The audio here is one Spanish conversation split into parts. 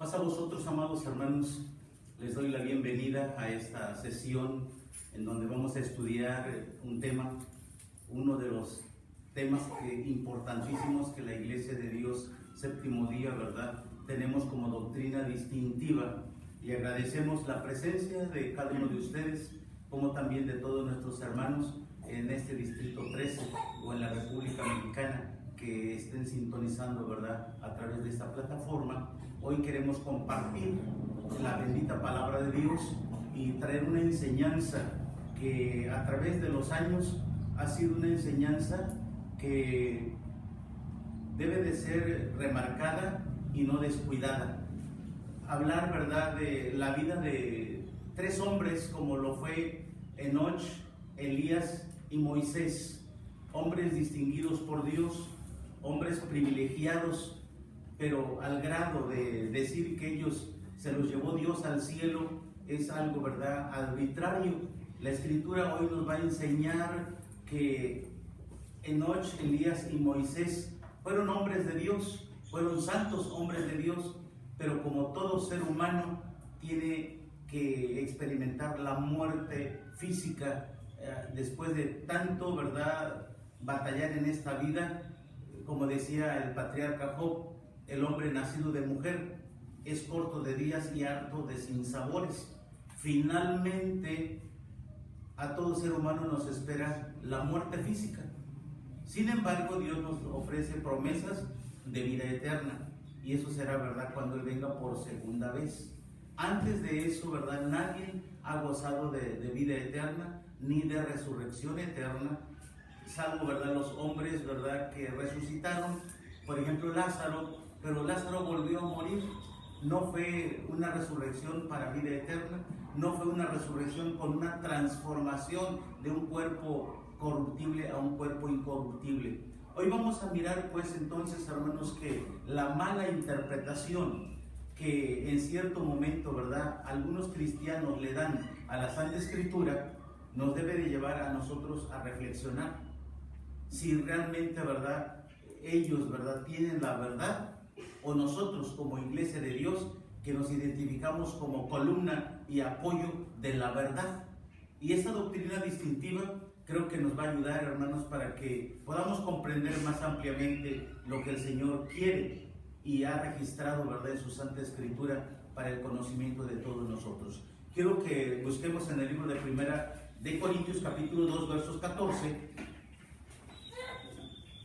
Paz a vosotros, amados hermanos. Les doy la bienvenida a esta sesión en donde vamos a estudiar un tema, uno de los temas importantísimos que la Iglesia de Dios, séptimo día, ¿verdad?, tenemos como doctrina distintiva, y agradecemos la presencia de cada uno de ustedes, como también de todos nuestros hermanos en este Distrito 13 o en la República Mexicana que estén sintonizando, ¿verdad?, a través de esta plataforma. Hoy queremos compartir la bendita palabra de Dios y traer una enseñanza que a través de los años ha sido una enseñanza que debe de ser remarcada y no descuidada. Hablar, ¿verdad?, de la vida de tres hombres como lo fue Enoch, Elías y Moisés, hombres distinguidos por Dios, hombres privilegiados, pero al grado de decir que ellos se los llevó Dios al cielo es algo, ¿verdad?, arbitrario. La Escritura hoy nos va a enseñar que Enoch, Elías y Moisés fueron hombres de Dios, fueron santos hombres de Dios, pero como todo ser humano tiene que experimentar la muerte física después de tanto, ¿verdad?, batallar en esta vida. Como decía el patriarca Job, el hombre nacido de mujer es corto de días y harto de sinsabores. Finalmente, a todo ser humano nos espera la muerte física. Sin embargo, Dios nos ofrece promesas de vida eterna, y eso será, ¿verdad?, cuando Él venga por segunda vez. Antes de eso, ¿verdad?, nadie ha gozado de vida eterna ni de resurrección eterna, salvo, ¿verdad?, los hombres, ¿verdad?, que resucitaron. Por ejemplo, Lázaro, pero Lázaro volvió a morir. No fue una resurrección para vida eterna, no fue una resurrección con una transformación de un cuerpo corruptible a un cuerpo incorruptible. Hoy vamos a mirar, pues, entonces, hermanos, que la mala interpretación que en cierto momento, ¿verdad?, algunos cristianos le dan a la Santa Escritura nos debe de llevar a nosotros a reflexionar si realmente, ¿verdad?, ellos, ¿verdad?, tienen la verdad, o nosotros como Iglesia de Dios, que nos identificamos como columna y apoyo de la verdad. Y esta doctrina distintiva creo que nos va a ayudar, hermanos, para que podamos comprender más ampliamente lo que el Señor quiere y ha registrado, ¿verdad?, en su Santa Escritura para el conocimiento de todos nosotros. Quiero que busquemos en el libro de Primera de Corintios, capítulo 2, versos 14.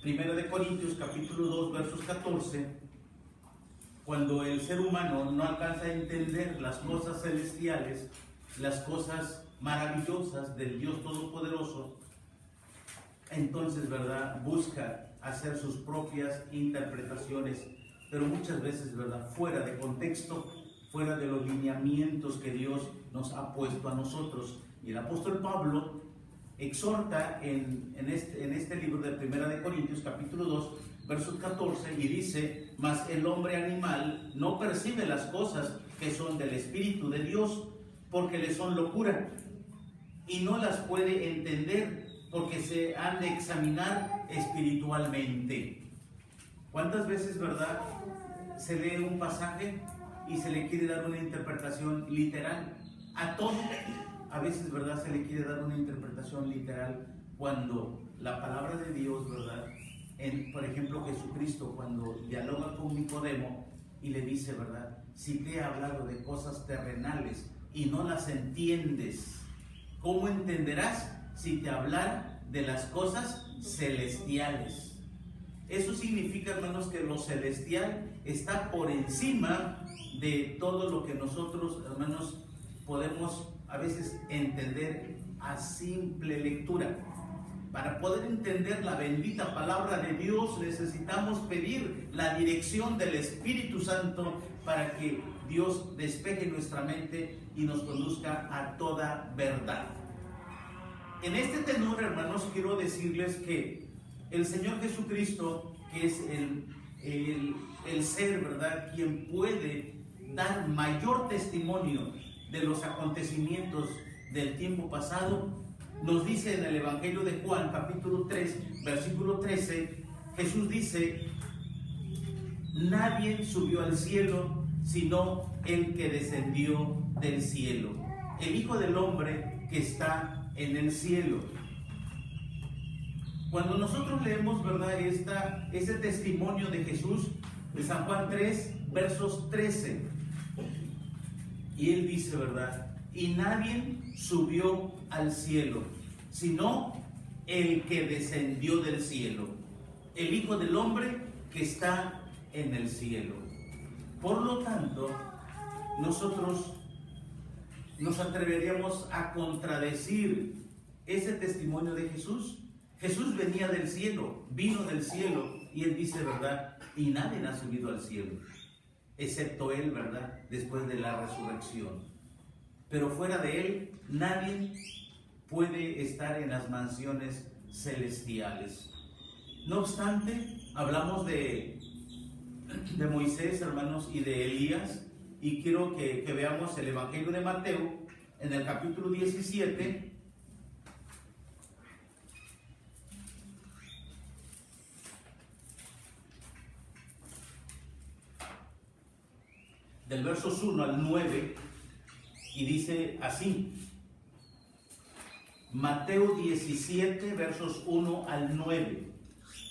Primera de Corintios, capítulo 2, versos 14. Cuando el ser humano no alcanza a entender las cosas celestiales, las cosas maravillosas del Dios Todopoderoso, entonces, ¿verdad?, busca hacer sus propias interpretaciones, pero muchas veces, ¿verdad?, fuera de contexto, fuera de los lineamientos que Dios nos ha puesto a nosotros. Y el apóstol Pablo exhorta en este libro de Primera de Corintios, capítulo 2, versos 14, y dice: mas el hombre animal no percibe las cosas que son del Espíritu de Dios, porque le son locura, y no las puede entender, porque se han de examinar espiritualmente. ¿Cuántas veces, verdad, se lee un pasaje y se le quiere dar una interpretación literal? A todo, a veces, verdad, se le quiere dar una interpretación literal, cuando la palabra de Dios, verdad, por ejemplo, Jesucristo, cuando dialoga con Nicodemo y le dice, ¿verdad?, si te he hablado de cosas terrenales y no las entiendes, ¿cómo entenderás si te hablar de las cosas celestiales? Eso significa, hermanos, que lo celestial está por encima de todo lo que nosotros, hermanos, podemos a veces entender a simple lectura. Para poder entender la bendita palabra de Dios necesitamos pedir la dirección del Espíritu Santo para que Dios despeje nuestra mente y nos conduzca a toda verdad. En este tenor, hermanos, quiero decirles que el Señor Jesucristo, que es el ser, ¿verdad?, quien puede dar mayor testimonio de los acontecimientos del tiempo pasado, nos dice en el Evangelio de Juan, capítulo 3, versículo 13, Jesús dice: nadie subió al cielo, sino el que descendió del cielo, el Hijo del Hombre que está en el cielo. Cuando nosotros leemos, ¿verdad?, ese testimonio de Jesús, de San Juan 3, versos 13, y él dice, ¿verdad?, y nadie subió al cielo, sino el que descendió del cielo, el Hijo del Hombre que está en el cielo. Por lo tanto, nosotros nos atreveríamos a contradecir ese testimonio de Jesús. Jesús venía del cielo, vino del cielo, y él dice, ¿verdad?, y nadie ha subido al cielo, excepto él, ¿verdad?, después de la resurrección. Pero fuera de él, nadie puede estar en las mansiones celestiales. No obstante, hablamos de Moisés, hermanos, y de Elías, y quiero que veamos el Evangelio de Mateo, en el capítulo 17, del versos 1 al 9, y dice así: Mateo 17, versos 1 al 9.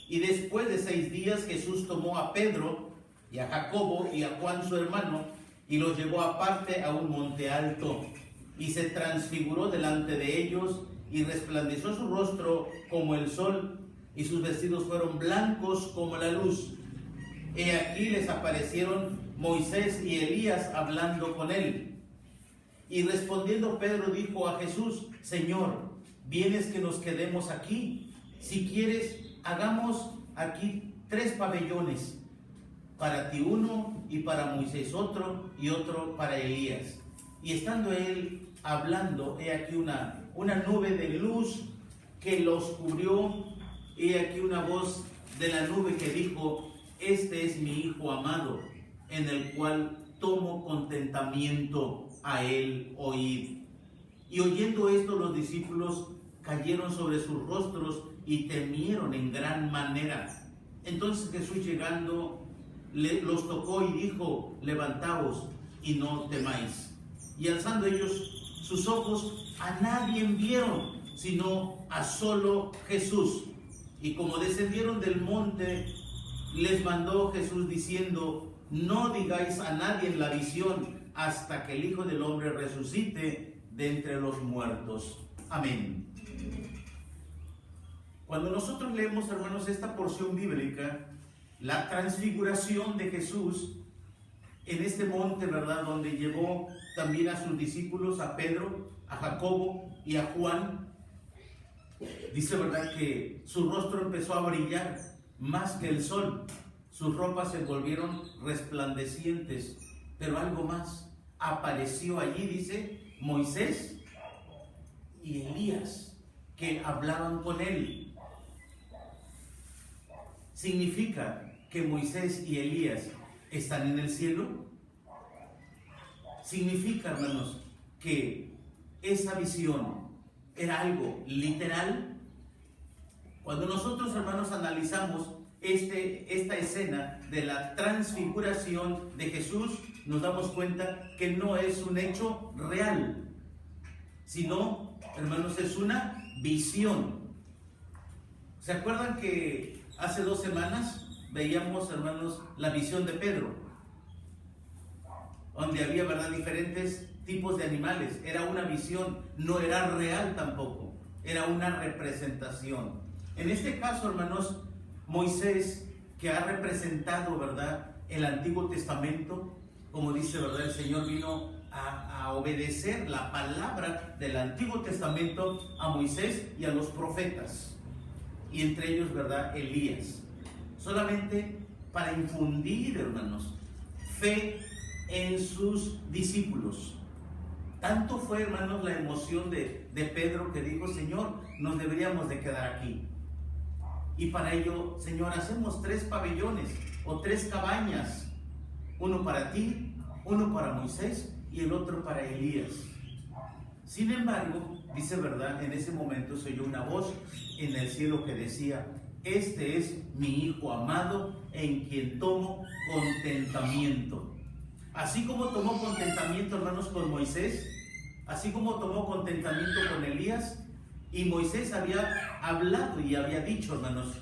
Y después de 6 días Jesús tomó a Pedro y a Jacobo y a Juan su hermano y los llevó aparte a un monte alto y se transfiguró delante de ellos y resplandeció su rostro como el sol y sus vestidos fueron blancos como la luz. He aquí les aparecieron Moisés y Elías hablando con él. Y respondiendo Pedro dijo a Jesús: Señor, ¿vienes que nos quedemos aquí? Si quieres, hagamos aquí 3 pabellones, para ti uno, y para Moisés otro, y otro para Elías. Y estando él hablando, he aquí una nube de luz que los cubrió, he aquí una voz de la nube que dijo: Este es mi Hijo amado, en el cual tomo contentamiento, a él oíd. Y oyendo esto, los discípulos cayeron sobre sus rostros y temieron en gran manera. Entonces Jesús, llegando, los tocó y dijo: Levantaos y no temáis. Y alzando ellos sus ojos, a nadie vieron, sino a solo Jesús. Y como descendieron del monte, les mandó Jesús diciendo: No digáis a nadie la visión, hasta que el Hijo del Hombre resucite de entre los muertos. Amén. Cuando nosotros leemos, hermanos, esta porción bíblica, la transfiguración de Jesús en este monte, ¿verdad?, donde llevó también a sus discípulos, a Pedro, a Jacobo y a Juan, dice, ¿verdad?, que su rostro empezó a brillar más que el sol, sus ropas se volvieron resplandecientes, pero algo más, apareció allí, dice, Moisés y Elías, que hablaban con él. ¿Significa que Moisés y Elías están en el cielo? ¿Significa, hermanos, que esa visión era algo literal? Cuando nosotros, hermanos, analizamos esta escena de la transfiguración de Jesús, nos damos cuenta que no es un hecho real, sino, hermanos, es una visión. ¿Se acuerdan que hace 2 semanas veíamos, hermanos, la visión de Pedro? Donde había, ¿verdad?, diferentes tipos de animales. Era una visión, no era real tampoco, era una representación. En este caso, hermanos, Moisés, que ha representado, ¿verdad?, el Antiguo Testamento, como dice, ¿verdad?, el Señor vino a obedecer la palabra del Antiguo Testamento a Moisés y a los profetas, y entre ellos, ¿verdad?, Elías, solamente para infundir, hermanos, fe en sus discípulos. Tanto fue, hermanos, la emoción de Pedro, que dijo: Señor, nos deberíamos de quedar aquí. Y para ello, Señor, hacemos 3 pabellones o 3 cabañas, uno para ti, uno para Moisés y el otro para Elías. Sin embargo, dice, ¿verdad?, en ese momento se oyó una voz en el cielo que decía: Este es mi Hijo amado, en quien tomo contentamiento. Así como tomó contentamiento, hermanos, con Moisés, así como tomó contentamiento con Elías, y Moisés había hablado y había dicho, hermanos,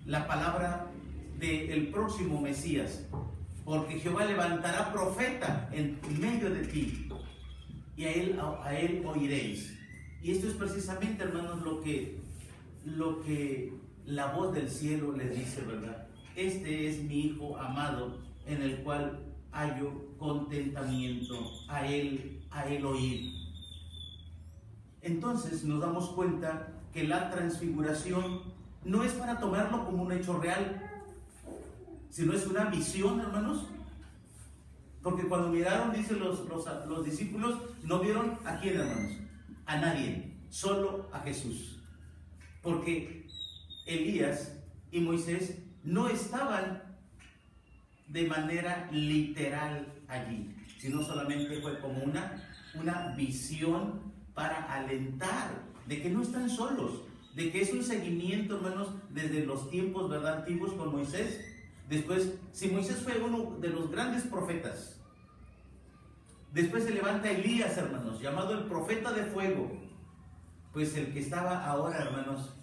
la palabra del próximo Mesías, porque Jehová levantará profeta en medio de ti, y a él oiréis. Y esto es precisamente, hermanos, lo que la voz del cielo les dice, ¿verdad? Este es mi Hijo amado, en el cual hallo contentamiento, a él oír. Entonces nos damos cuenta que la transfiguración no es para tomarlo como un hecho real, sino es una visión, hermanos. Porque cuando miraron, dicen los discípulos, no vieron a quién, hermanos, a nadie, solo a Jesús. Porque Elías y Moisés no estaban de manera literal allí, sino solamente fue como una visión para alentar de que no están solos, de que es un seguimiento, hermanos, desde los tiempos, ¿verdad?, antiguos con Moisés. Después, si Moisés fue uno de los grandes profetas, después se levanta Elías, hermanos, llamado el profeta de fuego, pues el que estaba ahora, hermanos,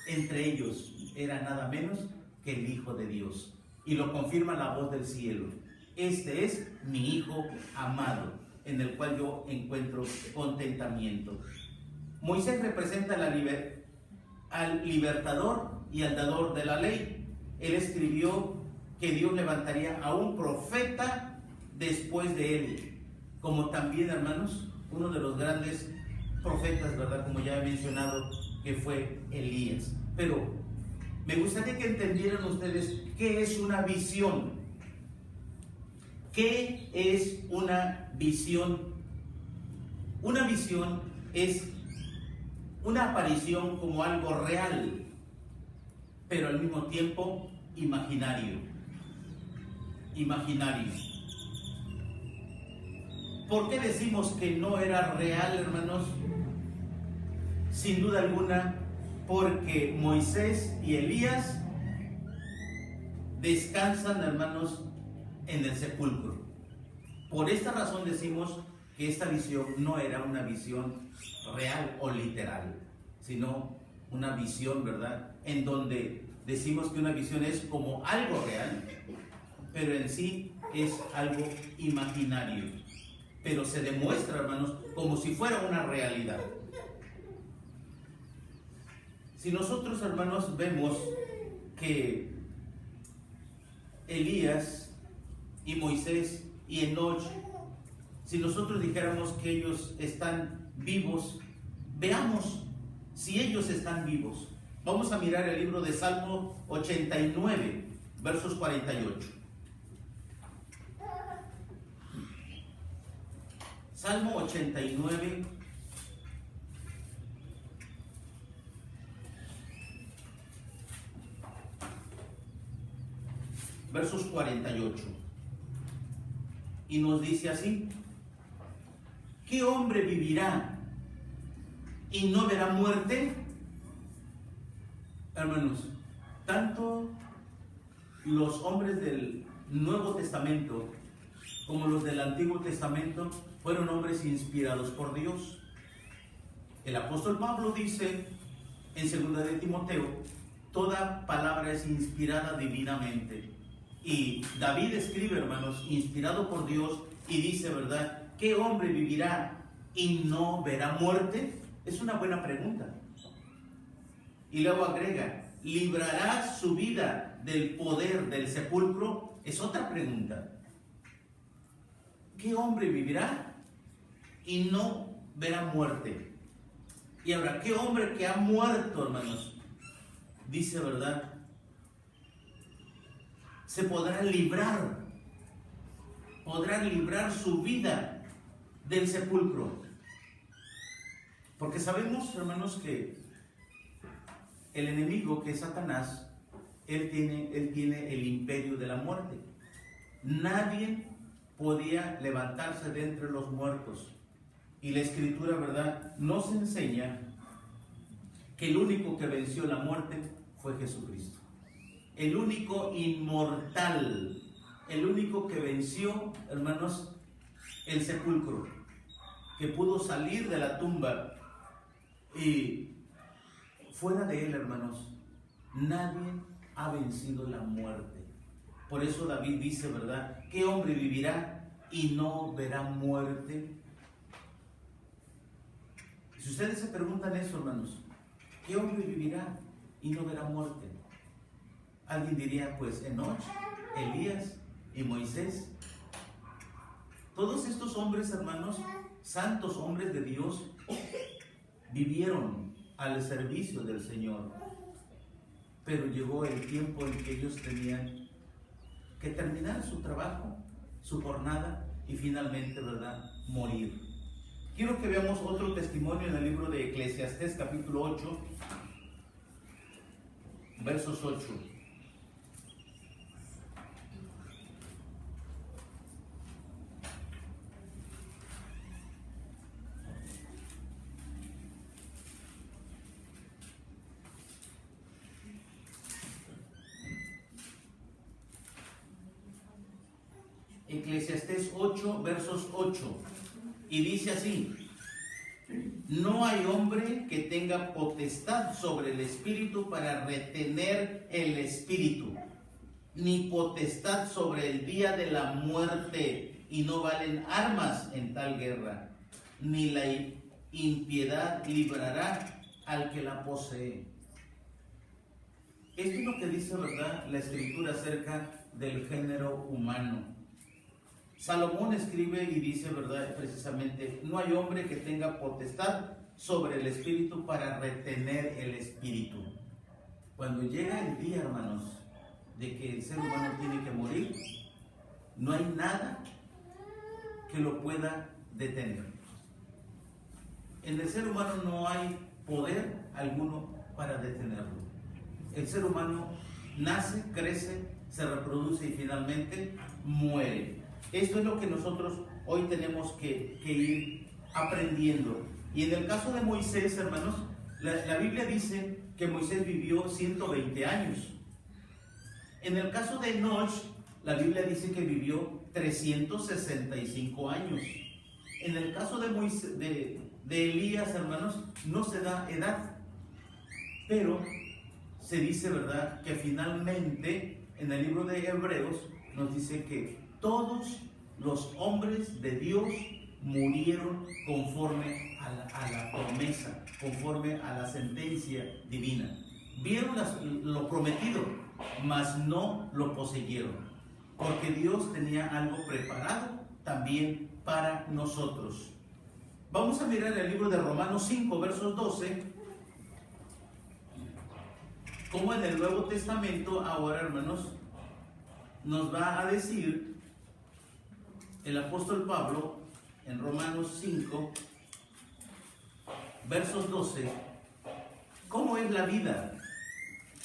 entre ellos era nada menos que el Hijo de Dios. Y lo confirma la voz del cielo: este es mi Hijo amado, en el cual yo encuentro contentamiento. Moisés representa al libertador y al dador de la ley. Él escribió que Dios levantaría a un profeta después de él, como también, hermanos, uno de los grandes profetas, ¿verdad?, como ya he mencionado, que fue Elías. Pero me gustaría que entendieran ustedes qué es una visión. ¿Qué es una visión? Una visión es una aparición como algo real, pero al mismo tiempo imaginario. Imaginario. ¿Por qué decimos que no era real, hermanos? Sin duda alguna, porque Moisés y Elías descansan, hermanos, en el sepulcro. Por esta razón decimos que esta visión no era una visión real o literal, sino una visión, ¿verdad?, en donde decimos que una visión es como algo real, pero en sí es algo imaginario, pero se demuestra, hermanos, como si fuera una realidad. Si nosotros, hermanos, vemos que Elías y Moisés y Enoch, si nosotros dijéramos que ellos están vivos, veamos si ellos están vivos. Vamos a mirar el libro de Salmo 89, versos 48. Salmo 89, versos 48. Y nos dice así: ¿qué hombre vivirá y no verá muerte? Hermanos, tanto los hombres del Nuevo Testamento como los del Antiguo Testamento fueron hombres inspirados por Dios. El apóstol Pablo dice en 2 de Timoteo: toda palabra es inspirada divinamente. Y David escribe, hermanos, inspirado por Dios, y dice, ¿verdad?, ¿qué hombre vivirá y no verá muerte? Es una buena pregunta. Y luego agrega: ¿librará su vida del poder del sepulcro? Es otra pregunta. ¿Qué hombre vivirá y no verá muerte? Y ahora, ¿qué hombre que ha muerto, hermanos? Dice, ¿verdad?, se podrá librar su vida del sepulcro. Porque sabemos, hermanos, que el enemigo, que es Satanás, él tiene el imperio de la muerte. Nadie podía levantarse de entre los muertos. Y la Escritura, ¿verdad?, nos enseña que el único que venció la muerte fue Jesucristo. El único inmortal el único que venció, hermanos, el sepulcro, que pudo salir de la tumba, y fuera de él, hermanos, nadie ha vencido la muerte. Por eso David dice, ¿verdad? ¿Qué hombre vivirá y no verá muerte? Si ustedes se preguntan eso, hermanos, ¿qué hombre vivirá y no verá muerte? Alguien diría, pues Enoch, Elías y Moisés. Todos estos hombres, hermanos, santos hombres de Dios, vivieron al servicio del Señor. Pero llegó el tiempo en que ellos tenían que terminar su trabajo, su jornada, y finalmente, ¿verdad?, morir. Quiero que veamos otro testimonio en el libro de Eclesiastés, capítulo 8, versos 8. Eclesiastés 8, versos 8, y dice así: no hay hombre que tenga potestad sobre el espíritu para retener el espíritu, ni potestad sobre el día de la muerte, y no valen armas en tal guerra, ni la impiedad librará al que la posee. Esto es lo que dice, ¿verdad?, la Escritura acerca del género humano. Salomón escribe y dice, ¿verdad?, precisamente, no hay hombre que tenga potestad sobre el espíritu para retener el espíritu. Cuando llega el día, hermanos, de que el ser humano tiene que morir, no hay nada que lo pueda detener. En el ser humano no hay poder alguno para detenerlo. El ser humano nace, crece, se reproduce y finalmente muere. Esto es lo que nosotros hoy tenemos que ir aprendiendo. Y en el caso de Moisés, hermanos, la Biblia dice que Moisés vivió 120 años. En el caso de Enoch, la Biblia dice que vivió 365 años. En el caso de Elías, hermanos, no se da edad. Pero se dice, ¿verdad?, que finalmente en el libro de Hebreos nos dice que todos los hombres de Dios murieron conforme a la promesa, conforme a la sentencia divina. Vieron lo prometido, mas no lo poseyeron, porque Dios tenía algo preparado también para nosotros. Vamos a mirar el libro de Romanos 5, versos 12, como en el Nuevo Testamento ahora, hermanos, nos va a decir el apóstol Pablo en Romanos 5, versos 12, ¿cómo es la vida?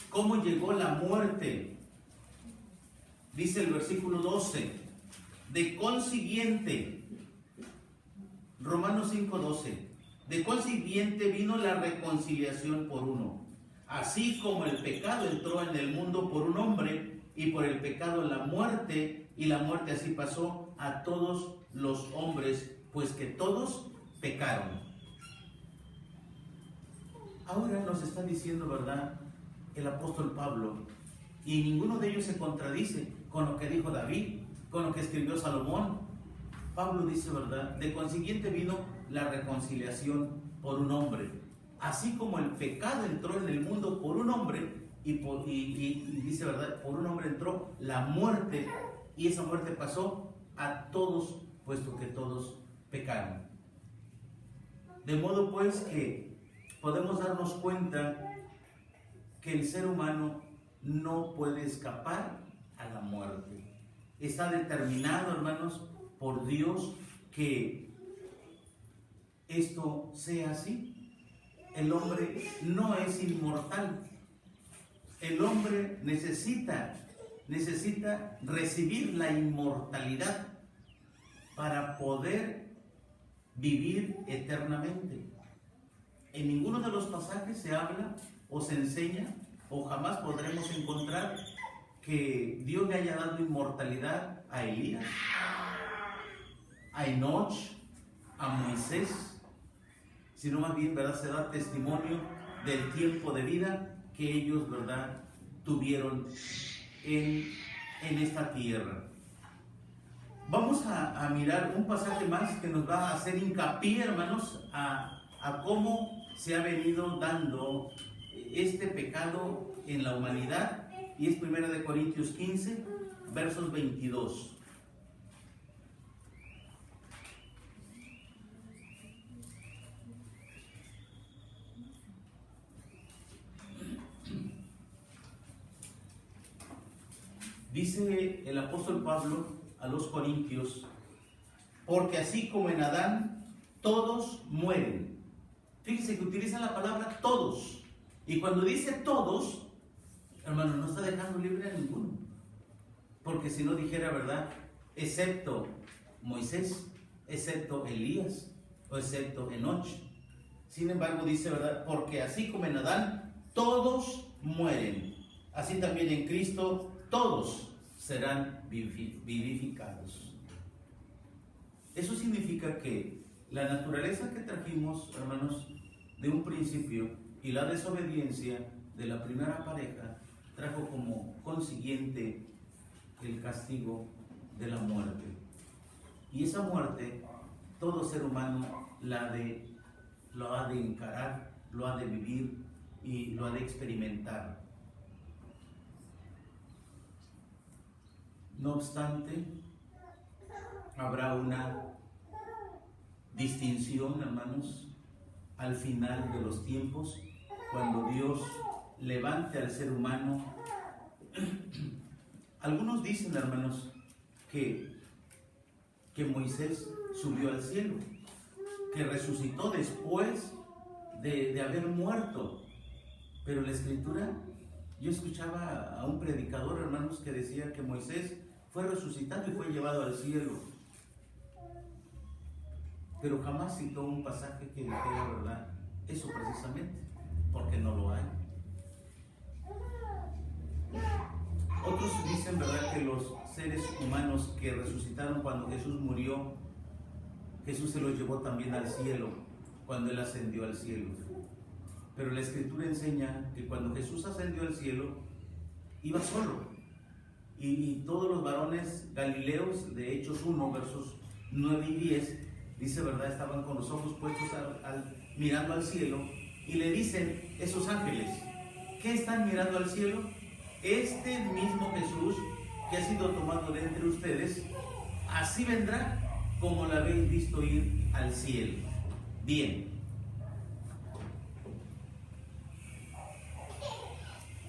¿Cómo llegó la muerte? Dice el versículo 12, de consiguiente, Romanos 5, 12, de consiguiente vino la reconciliación por uno, así como el pecado entró en el mundo por un hombre, y por el pecado la muerte, y la muerte así pasó a todos los hombres, pues que todos pecaron. Ahora nos está diciendo, ¿verdad?, el apóstol Pablo, y ninguno de ellos se contradice con lo que dijo David, con lo que escribió Salomón. Pablo dice, ¿verdad?, de consiguiente vino la reconciliación por un hombre, así como el pecado entró en el mundo por un hombre, y dice, ¿verdad?, por un hombre entró la muerte, y esa muerte pasó a todos, puesto que todos pecaron. De modo pues que podemos darnos cuenta que el ser humano no puede escapar a la muerte. Está determinado, hermanos, por Dios que esto sea así. El hombre no es inmortal. El hombre necesita recibir la inmortalidad para poder vivir eternamente. En ninguno de los pasajes se habla o se enseña, o jamás podremos encontrar que Dios le haya dado inmortalidad a Elías, a Enoch, a Moisés, sino más bien, ¿verdad?, se da testimonio del tiempo de vida que ellos, ¿verdad?, tuvieron en esta tierra. Vamos a mirar un pasaje más que nos va a hacer hincapié, hermanos, a cómo se ha venido dando este pecado en la humanidad, y es 1 Corintios 15, versos 22. Dice el apóstol Pablo a los corintios: porque así como en Adán todos mueren. Fíjense que utiliza la palabra todos, y cuando dice todos, hermano, no está dejando libre a ninguno, porque si no dijera, ¿verdad?, excepto Moisés, excepto Elías o excepto Enoch. Sin embargo dice, ¿verdad?, porque así como en Adán todos mueren, así también en Cristo todos serán vivificados. Eso significa que la naturaleza que trajimos, hermanos, de un principio, y la desobediencia de la primera pareja trajo como consiguiente el castigo de la muerte. Y esa muerte, todo ser humano lo ha de encarar, lo ha de vivir y lo ha de experimentar. No obstante, habrá una distinción, hermanos, al final de los tiempos, cuando Dios levante al ser humano. Algunos dicen, hermanos, que Moisés subió al cielo, que resucitó después de haber muerto. Pero la Escritura, yo escuchaba a un predicador, hermanos, que decía que Moisés fue resucitado y fue llevado al cielo, pero jamás citó un pasaje que dijera, ¿verdad?, eso precisamente, porque no lo hay. Otros dicen, ¿verdad?, que los seres humanos que resucitaron cuando Jesús murió, Jesús se los llevó también al cielo cuando Él ascendió al cielo. Pero la Escritura enseña que cuando Jesús ascendió al cielo, iba solo. Y todos los varones galileos, de Hechos 1, versos 9 y 10, dice, ¿verdad?, estaban con los ojos puestos mirando al cielo, y le dicen esos ángeles: ¿qué están mirando al cielo? Este mismo Jesús que ha sido tomado de entre ustedes, así vendrá como lo habéis visto ir al cielo. Bien.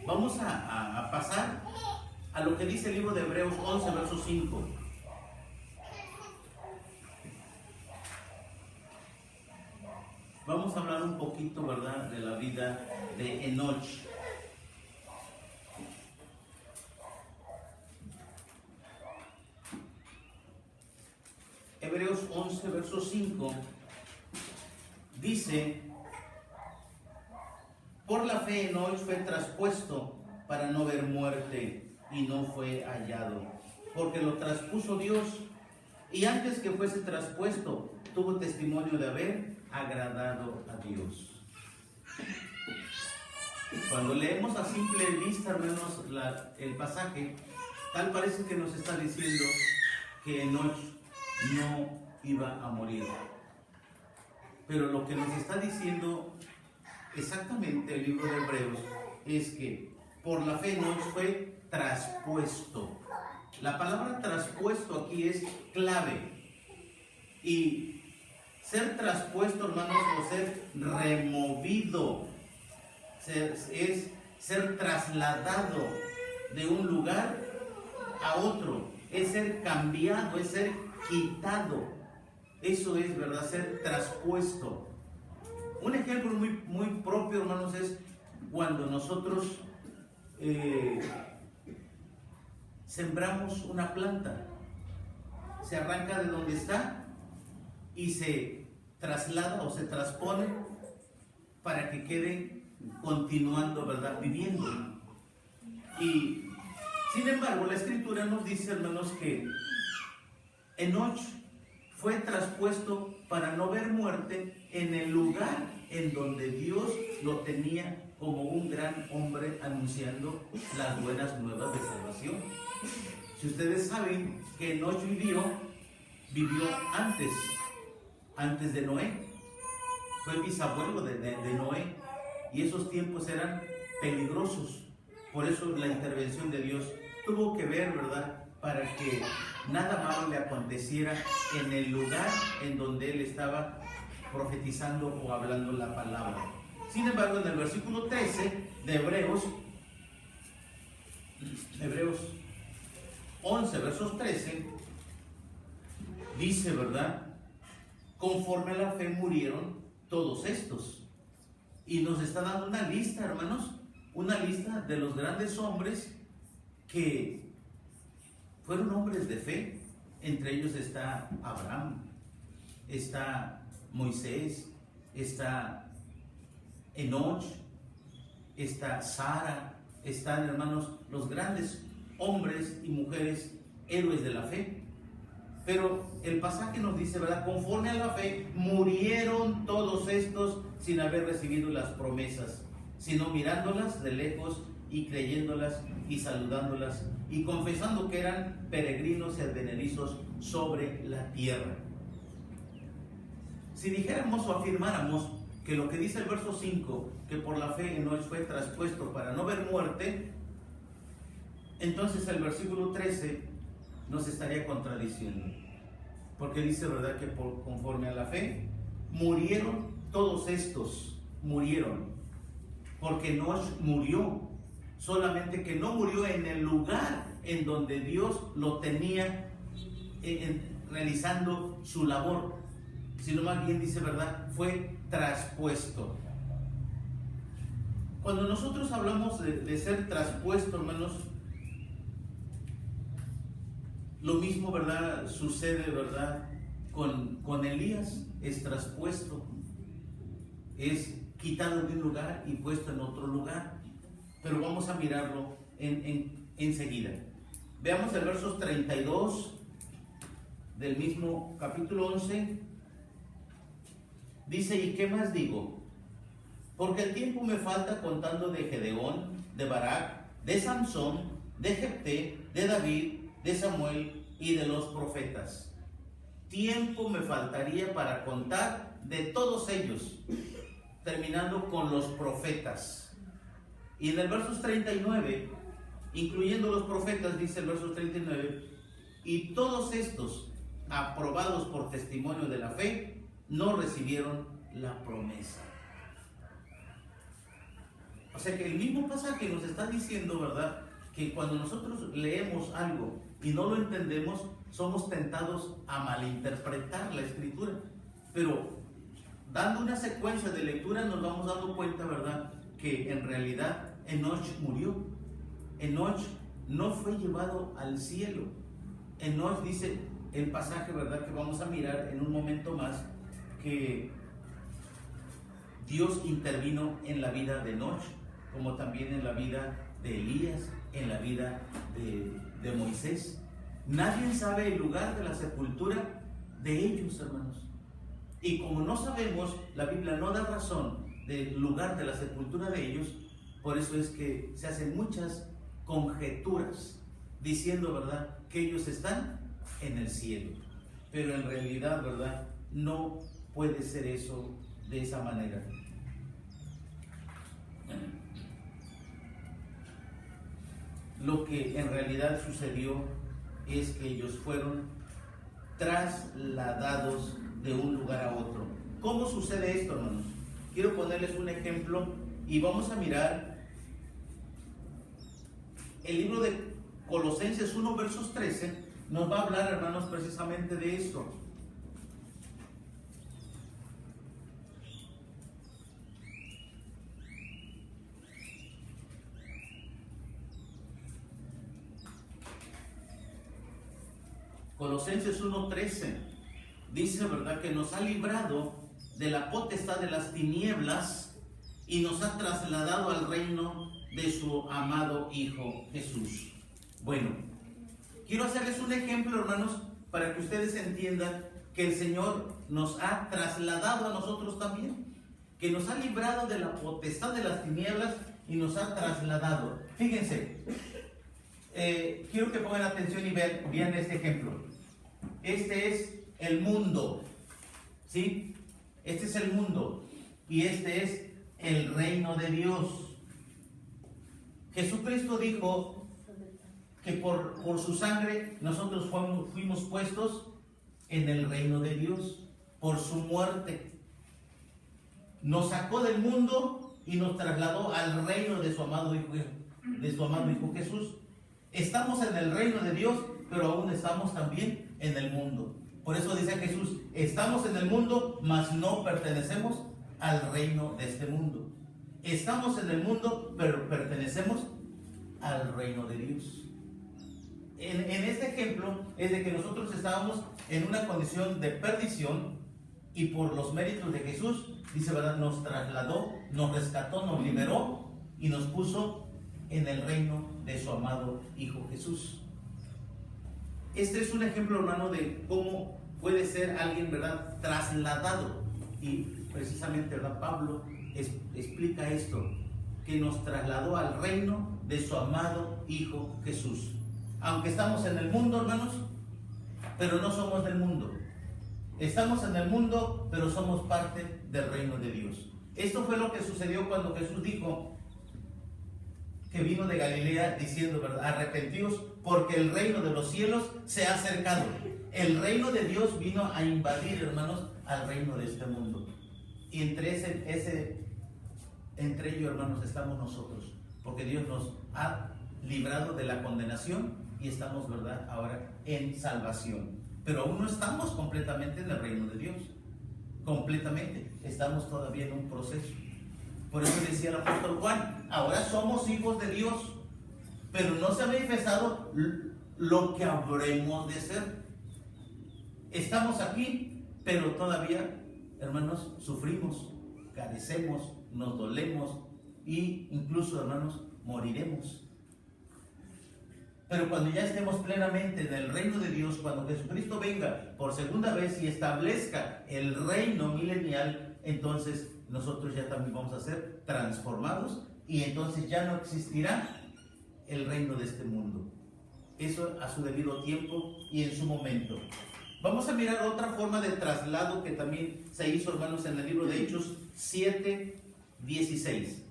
Vamos a pasar a lo que dice el libro de Hebreos 11, verso 5. Vamos a hablar un poquito, ¿verdad?, de la vida de Enoch. Hebreos 11, verso 5 dice: por la fe Enoch fue traspuesto para no ver muerte, y no fue hallado, porque lo traspuso Dios, y antes que fuese traspuesto tuvo testimonio de haber agradado a Dios. Cuando leemos a simple vista, hermanos, el pasaje, tal parece que nos está diciendo que Enoch no iba a morir. Pero lo que nos está diciendo exactamente el libro de Hebreos es que por la fe Enoch fue traspuesto. La palabra traspuesto aquí es clave. Y ser traspuesto, hermanos, o ser removido, es ser trasladado de un lugar a otro, es ser cambiado, es ser quitado. Eso es, ¿verdad?, ser traspuesto. Un ejemplo muy propio, hermanos, es cuando nosotros sembramos una planta. Se arranca de donde está y se traslada o se transpone para que quede continuando, ¿verdad?, viviendo. Y Sin embargo, la Escritura nos dice, hermanos, que Enoch fue traspuesto para no ver muerte en el lugar en donde Dios lo tenía como un gran hombre anunciando las buenas nuevas de salvación. Si ustedes saben que Enoch vivió antes de Noé, fue bisabuelo de Noé, y esos tiempos eran peligrosos. Por eso la intervención de Dios tuvo que ver, ¿verdad?, para que nada malo le aconteciera en el lugar en donde él estaba profetizando o hablando la palabra. Sin embargo, en el versículo 13 de Hebreos 11, versos 13, dice, ¿verdad?, conforme a la fe murieron todos estos. Y nos está dando una lista, hermanos, una lista de los grandes hombres que fueron hombres de fe. Entre ellos está Abraham, está Moisés, está Enoch, está Sara, están, hermanos, los grandes hombres y mujeres héroes de la fe. Pero el pasaje nos dice, ¿verdad?, conforme a la fe murieron todos estos sin haber recibido las promesas, sino mirándolas de lejos y creyéndolas y saludándolas y confesando que eran peregrinos y advenedizos sobre la tierra. Si dijéramos o afirmáramos que lo que dice el verso 5, que por la fe Enoch fue traspuesto para no ver muerte, entonces el versículo 13 nos estaría contradiciendo, porque dice, ¿verdad?, que conforme a la fe murieron todos estos, porque Enoch murió, solamente que no murió en el lugar en donde Dios lo tenía realizando su labor, sino más bien dice, ¿verdad?, fue traspuesto. Cuando nosotros hablamos de ser traspuesto, hermanos, lo mismo, ¿verdad?, sucede, ¿verdad?, con Elías. Es traspuesto, es quitado de un lugar y puesto en otro lugar. Pero vamos a mirarlo enseguida. Veamos el verso 32 del mismo capítulo 11. Dice, ¿y qué más digo? Porque el tiempo me falta contando de Gedeón, de Barak, de Samson, de Jefté, de David, de Samuel y de los profetas. Tiempo me faltaría para contar de todos ellos, terminando con los profetas. Y en el verso 39, incluyendo los profetas, dice el verso 39, y todos estos, aprobados por testimonio de la fe, no recibieron la promesa. O sea que el mismo pasaje nos está diciendo, ¿verdad?, que cuando nosotros leemos algo y no lo entendemos, somos tentados a malinterpretar la Escritura. Pero dando una secuencia de lectura nos vamos dando cuenta, ¿verdad?, que en realidad Enoch murió. Enoch no fue llevado al cielo. Enoch, dice el pasaje, ¿verdad?, que vamos a mirar en un momento más, que Dios intervino en la vida de Enoch, como también en la vida de Elías, en la vida de Moisés. Nadie sabe el lugar de la sepultura de ellos, hermanos. Y como no sabemos, la Biblia no da razón del lugar de la sepultura de ellos. Por eso es que se hacen muchas conjeturas diciendo, ¿verdad?, que ellos están en el cielo. Pero en realidad, ¿verdad?, no puede ser eso de esa manera. Lo que en realidad sucedió es que ellos fueron trasladados de un lugar a otro. ¿Cómo sucede esto, hermanos? Quiero ponerles un ejemplo y vamos a mirar el libro de Colosenses 1, versos 13. Nos va a hablar, hermanos, precisamente de esto. Colosenses 1:13 dice, ¿verdad?, que nos ha librado de la potestad de las tinieblas y nos ha trasladado al reino de su amado Hijo Jesús. Bueno, quiero hacerles un ejemplo, hermanos, para que ustedes entiendan que el Señor nos ha trasladado a nosotros también, que nos ha librado de la potestad de las tinieblas y nos ha trasladado. Fíjense, quiero que pongan atención y vean este ejemplo. Este es el mundo, ¿sí? Este es el mundo y este es el reino de Dios. Jesucristo dijo que por su sangre nosotros fuimos puestos en el reino de Dios, por su muerte. Nos sacó del mundo y nos trasladó al reino de su amado Hijo Jesús. Estamos en el reino de Dios, pero aún estamos también en el mundo. Por eso dice Jesús, estamos en el mundo, mas no pertenecemos al reino de este mundo. Estamos en el mundo, pero pertenecemos al reino de Dios. En este ejemplo es de que nosotros estábamos en una condición de perdición y por los méritos de Jesús, dice, ¿verdad?, nos trasladó, nos rescató, nos liberó y nos puso en el reino de su amado Hijo Jesús. Este es un ejemplo, hermano, de cómo puede ser alguien, ¿verdad?, trasladado. Y precisamente, ¿verdad?, Pablo explica esto, que nos trasladó al reino de su amado Hijo Jesús. Aunque estamos en el mundo, hermanos, pero no somos del mundo. Estamos en el mundo, pero somos parte del reino de Dios. Esto fue lo que sucedió cuando Jesús dijo que vino de Galilea diciendo, ¿verdad?, arrepentíos porque el reino de los cielos se ha acercado. El reino de Dios vino a invadir, hermanos, al reino de este mundo. Y entre ellos, hermanos, estamos nosotros, porque Dios nos ha librado de la condenación y estamos, ¿verdad?, ahora en salvación. Pero aún no estamos completamente en el reino de Dios. Completamente. Estamos todavía en un proceso. Por eso decía el apóstol Juan, ahora somos hijos de Dios, pero no se ha manifestado lo que habremos de ser. Estamos aquí, pero todavía, hermanos, sufrimos, carecemos, nos dolemos e incluso, hermanos, moriremos. Pero cuando ya estemos plenamente en el reino de Dios, cuando Jesucristo venga por segunda vez y establezca el reino milenial, entonces nosotros ya también vamos a ser transformados y entonces ya no existirá el reino de este mundo. Eso a su debido tiempo y en su momento. Vamos a mirar otra forma de traslado que también se hizo, hermanos, en el libro de Hechos 7:16.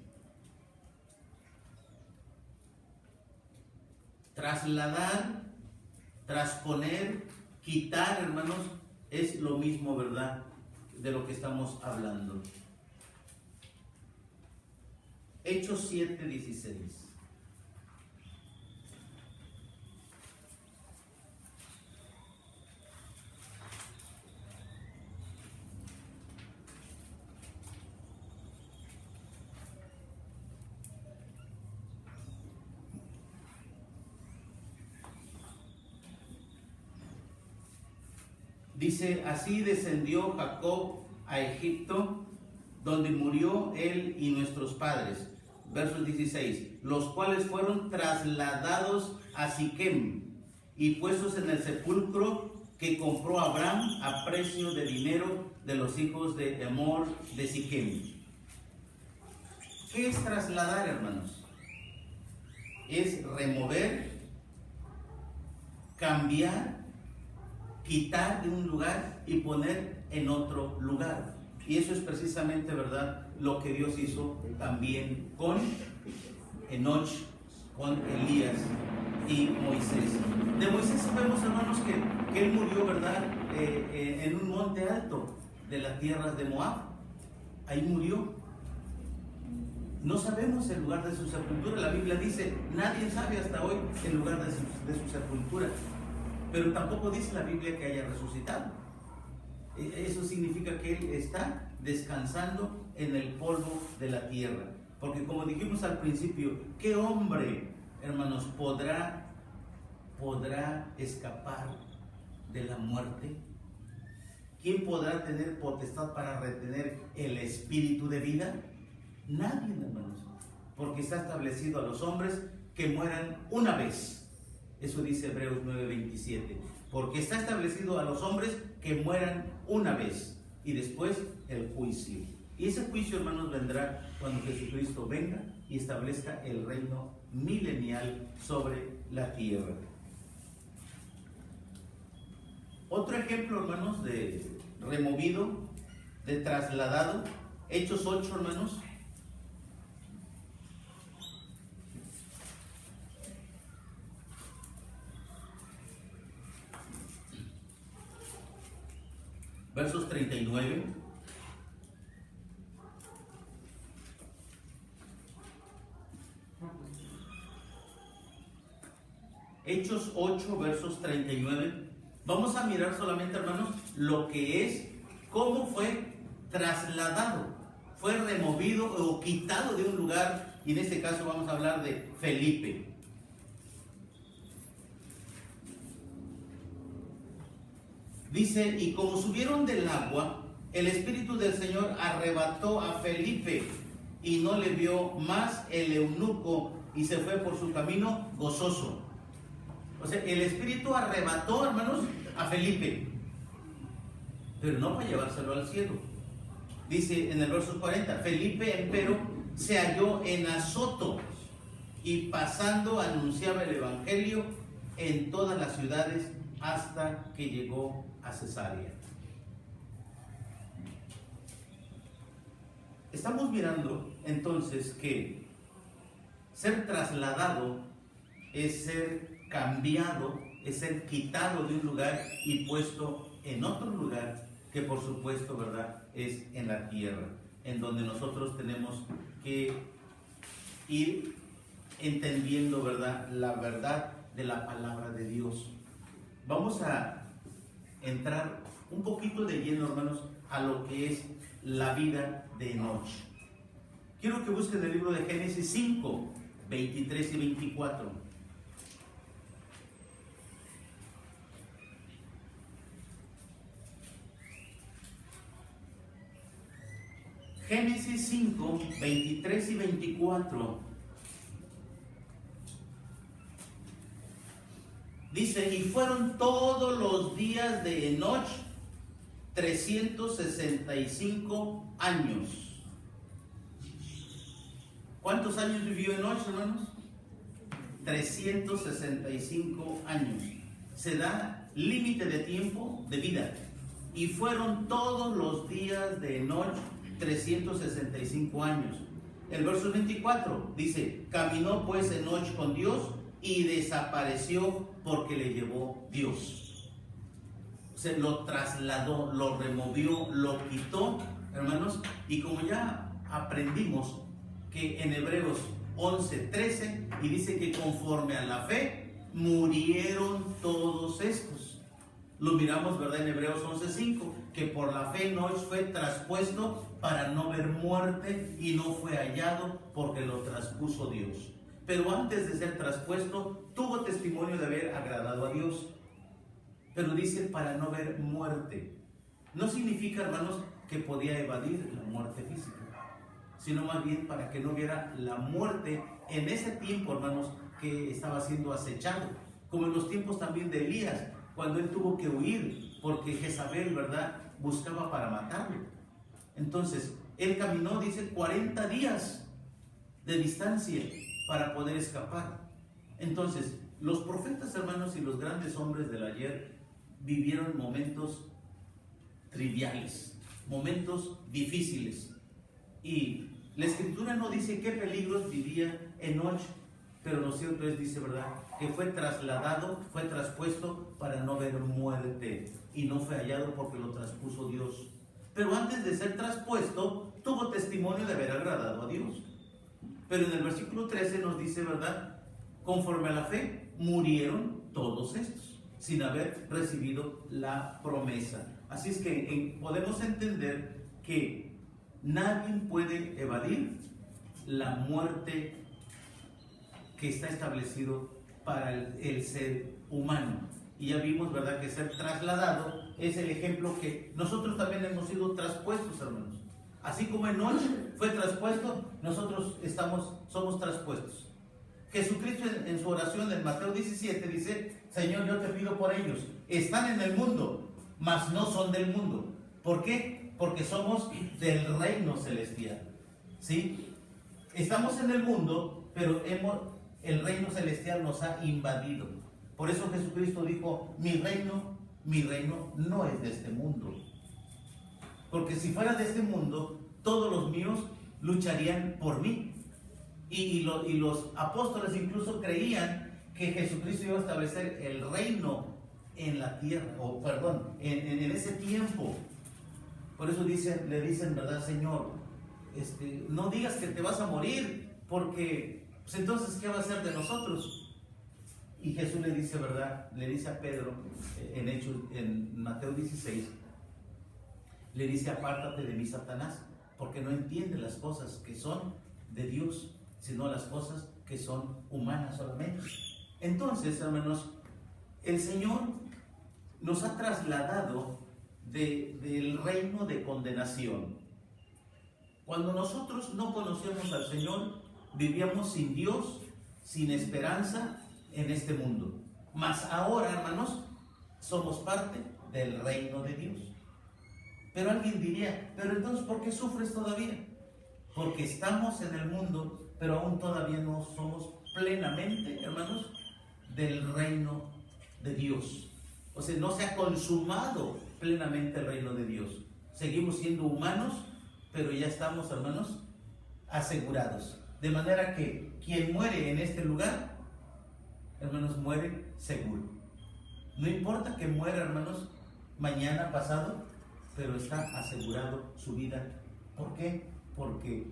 Trasladar, trasponer, quitar, hermanos, es lo mismo, ¿verdad?, de lo que estamos hablando. Hechos 7:16. Dice, así descendió Jacob a Egipto, donde murió él y nuestros padres. Verso 16, los cuales fueron trasladados a Siquem y puestos en el sepulcro que compró Abraham a precio de dinero de los hijos de Emor de Siquem. ¿Qué es trasladar, hermanos? Es remover, cambiar, quitar de un lugar y poner en otro lugar. Y eso es precisamente, ¿verdad?, lo que Dios hizo también con Enoch, con Elías y Moisés. De Moisés sabemos, hermanos, que él murió, ¿verdad?, en un monte alto de las tierras de Moab. Ahí murió. No sabemos el lugar de su sepultura. La Biblia dice, nadie sabe hasta hoy el lugar de su sepultura. Pero tampoco dice la Biblia que haya resucitado. Eso significa que él está descansando en el polvo de la tierra. Porque como dijimos al principio, ¿qué hombre, hermanos, podrá escapar de la muerte? ¿Quién podrá tener potestad para retener el espíritu de vida? Nadie, hermanos. Porque está establecido a los hombres que mueran una vez Eso dice Hebreos 9:27. Porque está establecido a los hombres que mueran una vez y después el juicio. Y ese juicio, hermanos, vendrá cuando Jesucristo venga y establezca el reino milenial sobre la tierra. Otro ejemplo, hermanos, de removido, de trasladado, Hechos 8, hermanos. Versos 39. Hechos 8, versos 39. Vamos a mirar solamente, hermanos, lo que es, cómo fue trasladado, fue removido o quitado de un lugar, y en este caso vamos a hablar de Felipe. Dice, y como subieron del agua, el Espíritu del Señor arrebató a Felipe, y no le vio más el eunuco, y se fue por su camino gozoso. O sea, el Espíritu arrebató, hermanos, a Felipe, pero no para llevárselo al cielo. Dice en el verso 40, Felipe, empero, se halló en Azoto, y pasando anunciaba el Evangelio en todas las ciudades hasta que llegó a Cesarea. Estamos mirando entonces que ser trasladado es ser cambiado, es ser quitado de un lugar y puesto en otro lugar, que por supuesto, ¿verdad?, es en la tierra, en donde nosotros tenemos que ir entendiendo, ¿verdad?, la verdad de la palabra de Dios. Vamos a entrar un poquito de lleno, hermanos, a lo que es la vida de Enoch. Quiero que busquen el libro de Génesis 5, 23 y 24. Génesis 5, 23 y 24. Dice, y fueron todos los días de Enoch 365 años. ¿Cuántos años vivió Enoch, hermanos? 365 años. Se da límite de tiempo de vida. Y fueron todos los días de Enoch 365 años. El verso 24 dice, caminó pues Enoch con Dios y desapareció porque le llevó Dios. Se lo trasladó, lo removió, lo quitó, hermanos. Y como ya aprendimos que en Hebreos 11:13, y dice que conforme a la fe murieron todos estos. Lo miramos, ¿verdad?, en Hebreos 11:5, que por la fe Enoch fue traspuesto para no ver muerte y no fue hallado porque lo traspuso Dios. Pero antes de ser traspuesto, tuvo testimonio de haber agradado a Dios. Pero dice para no ver muerte. No significa, hermanos, que podía evadir la muerte física, sino más bien para que no viera la muerte en ese tiempo, hermanos, que estaba siendo acechado. Como en los tiempos también de Elías, cuando él tuvo que huir porque Jezabel, ¿verdad?, buscaba para matarlo. Entonces, él caminó, dice, 40 días de distancia para poder escapar. Entonces, los profetas, hermanos, y los grandes hombres del ayer vivieron momentos triviales, momentos difíciles. Y la Escritura no dice qué peligros vivía Enoch, pero lo cierto es, dice, ¿verdad?, que fue trasladado, fue traspuesto para no ver muerte, y no fue hallado porque lo traspuso Dios. Pero antes de ser traspuesto, tuvo testimonio de haber agradado a Dios. Pero en el versículo 13 nos dice, ¿verdad?, conforme a la fe murieron todos estos, sin haber recibido la promesa. Así es que podemos entender que nadie puede evadir la muerte que está establecido para el ser humano. Y ya vimos, ¿verdad?, que ser trasladado es el ejemplo que nosotros también hemos sido traspuestos, hermanos. Así como Enoch fue traspuesto, nosotros somos traspuestos. Jesucristo en su oración en Mateo 17 dice: Señor, yo te pido por ellos. Están en el mundo, mas no son del mundo. ¿Por qué? Porque somos del reino celestial. ¿Sí? Estamos en el mundo, pero el reino celestial nos ha invadido. Por eso Jesucristo dijo: mi reino no es de este mundo. Porque si fuera de este mundo, todos los míos lucharían por mí. Y los apóstoles incluso creían que Jesucristo iba a establecer el reino en la tierra, o perdón, en ese tiempo. Por eso le dicen, ¿verdad, Señor? No digas que te vas a morir, porque pues entonces, ¿qué va a hacer de nosotros? Y Jesús le dice, ¿verdad? Le dice a Pedro, en Mateo 16, le dice: apártate de mí, Satanás, porque no entiendes las cosas que son de Dios, sino las cosas que son humanas solamente. Entonces, hermanos, el Señor nos ha trasladado del reino de condenación. Cuando nosotros no conocíamos al Señor, vivíamos sin Dios, sin esperanza en este mundo. Mas ahora, hermanos, somos parte del reino de Dios. Pero alguien diría: pero entonces, ¿por qué sufres todavía? Porque estamos en el mundo, pero aún todavía no somos plenamente, hermanos, del reino de Dios. O sea, no se ha consumado plenamente el reino de Dios. Seguimos siendo humanos, pero ya estamos, hermanos, asegurados. De manera que quien muere en este lugar, hermanos, muere seguro. No importa que muera, hermanos, mañana, pasado, pero está asegurado su vida. ¿Por qué? Porque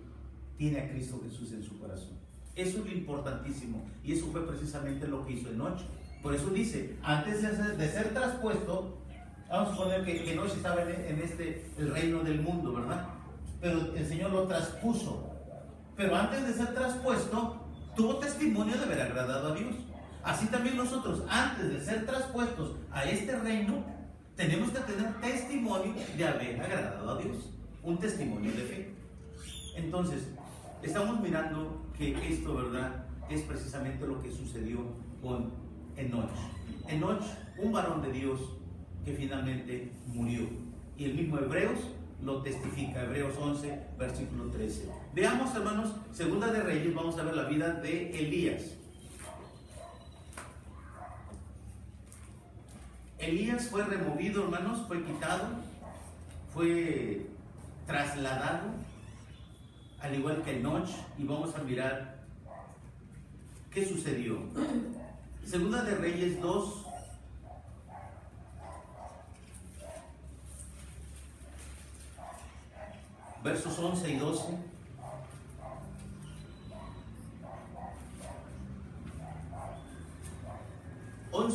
tiene a Cristo Jesús en su corazón. Eso es lo importantísimo, y eso fue precisamente lo que hizo Enoch. Por eso dice: antes de ser traspuesto, vamos a suponer que Enoch estaba en el reino del mundo, ¿verdad? Pero el Señor lo traspuso. Pero antes de ser traspuesto, tuvo testimonio de haber agradado a Dios. Así también nosotros, antes de ser traspuestos a este reino, tenemos que tener testimonio de haber agradado a Dios. Un testimonio de fe. Entonces, estamos mirando que esto, ¿verdad?, es precisamente lo que sucedió con Enoch. Enoch, un varón de Dios que finalmente murió. Y el mismo Hebreos lo testifica, Hebreos 11, versículo 13. Veamos, hermanos, Segunda de Reyes, vamos a ver la vida de Elías. Elías fue removido, hermanos, fue quitado, fue trasladado, al igual que Enoch, y vamos a mirar qué sucedió. Segunda de Reyes 2, versos 11 y 12.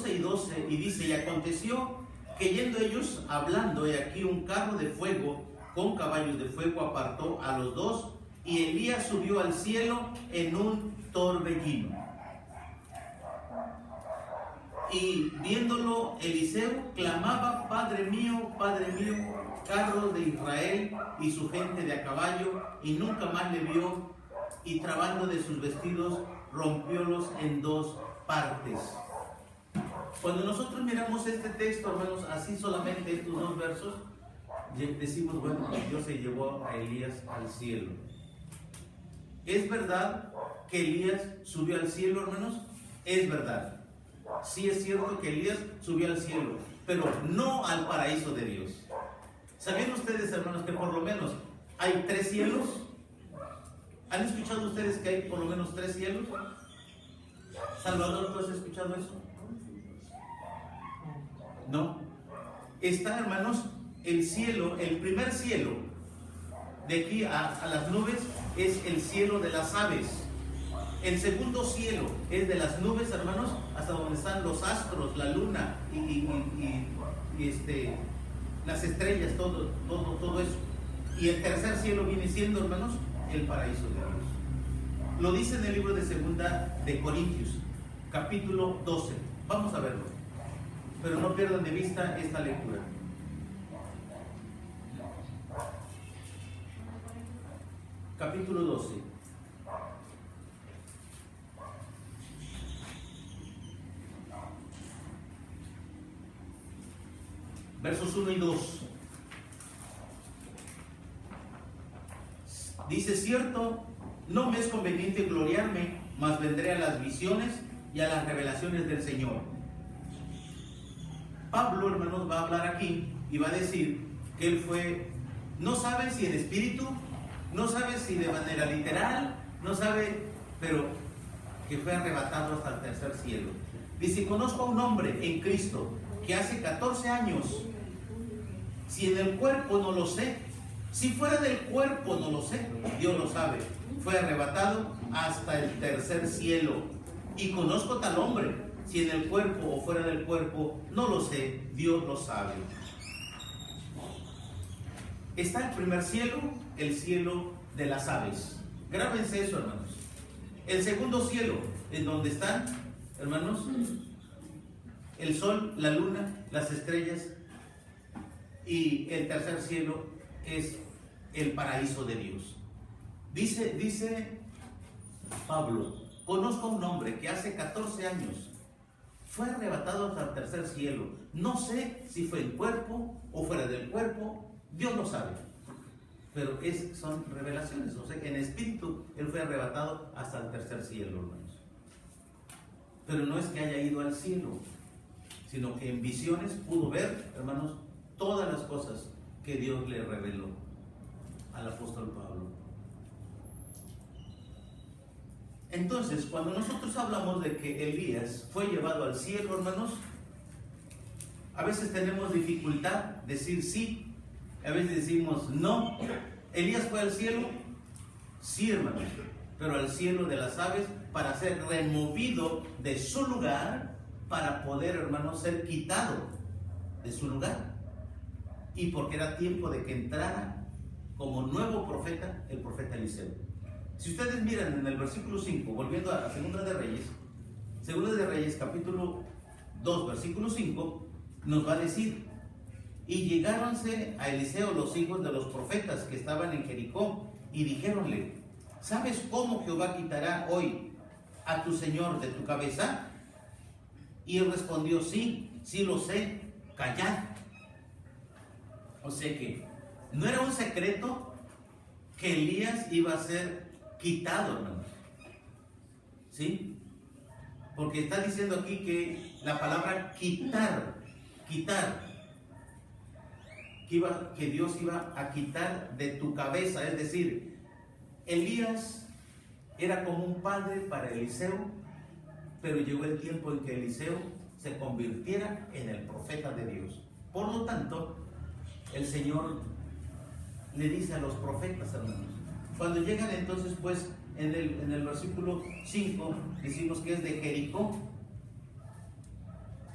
Y 12, y dice: y aconteció que yendo ellos hablando, he aquí un carro de fuego con caballos de fuego apartó a los dos, y Elías subió al cielo en un torbellino. Y viéndolo Eliseo, clamaba: Padre mío, carros de Israel y su gente de a caballo, y nunca más le vio, y trabando de sus vestidos, rompiólos en dos partes. Cuando nosotros miramos este texto, hermanos, así solamente estos dos versos, decimos: bueno, Dios se llevó a Elías al cielo. ¿Es verdad que Elías subió al cielo, hermanos? Es verdad. Sí es cierto que Elías subió al cielo, pero no al paraíso de Dios. ¿Sabían ustedes, hermanos, que por lo menos hay 3 cielos? ¿Han escuchado ustedes que hay por lo menos 3 cielos? Salvador, ¿tú has escuchado eso? No. Está, hermanos, el cielo, el primer cielo, de aquí a las nubes, es el cielo de las aves. El segundo cielo es de las nubes, hermanos, hasta donde están los astros, la luna y las estrellas, todo eso. Y el tercer cielo viene siendo, hermanos, el paraíso de Dios. Lo dice en el libro de Segunda de Corintios, capítulo 12. Vamos a verlo, pero no pierdan de vista esta lectura. Capítulo 12. versos 1 y 2. Dice: cierto, no me es conveniente gloriarme, mas vendré a las visiones y a las revelaciones del Señor. Pablo, hermanos, va a hablar aquí y va a decir que él fue, no sabe si en espíritu, no sabe si de manera literal, no sabe, pero que fue arrebatado hasta el tercer cielo. Dice: conozco a un hombre en Cristo que hace 14 años, si en el cuerpo no lo sé, si fuera del cuerpo no lo sé, Dios lo sabe, fue arrebatado hasta el tercer cielo. Y conozco tal hombre, si en el cuerpo o fuera del cuerpo no lo sé, Dios lo sabe. Está el primer cielo, el cielo de las aves. Grábense eso, hermanos. El segundo cielo, en donde están, hermanos, el sol, la luna, las estrellas. Y el tercer cielo es el paraíso de Dios. Dice Pablo: conozco a un hombre que hace 14 años fue arrebatado hasta el tercer cielo. No sé si fue en cuerpo o fuera del cuerpo, Dios lo sabe. Pero son revelaciones. O sea, en espíritu él fue arrebatado hasta el tercer cielo, hermanos. Pero no es que haya ido al cielo, sino que en visiones pudo ver, hermanos, todas las cosas que Dios le reveló al apóstol Pablo. Entonces, cuando nosotros hablamos de que Elías fue llevado al cielo, hermanos, a veces tenemos dificultad decir sí, a veces decimos no. ¿Elías fue al cielo? Sí, hermanos, pero al cielo de las aves, para ser removido de su lugar, para poder, hermanos, ser quitado de su lugar. Y porque era tiempo de que entrara como nuevo profeta, el profeta Eliseo. Si ustedes miran en el versículo 5, volviendo a Segunda de Reyes, capítulo 2, versículo 5, nos va a decir: y llegáronse a Eliseo los hijos de los profetas que estaban en Jericó, y dijéronle: ¿sabes cómo Jehová quitará hoy a tu señor de tu cabeza? Y él respondió: sí, sí lo sé, callad. O sea que no era un secreto que Elías iba a ser quitado, hermanos. ¿Sí? Porque está diciendo aquí que la palabra quitar, que Dios iba a quitar de tu cabeza. Es decir, Elías era como un padre para Eliseo, pero llegó el tiempo en que Eliseo se convirtiera en el profeta de Dios. Por lo tanto, el Señor le dice a los profetas, hermanos, cuando llegan entonces, pues, en el versículo 5, decimos que es de Jericó,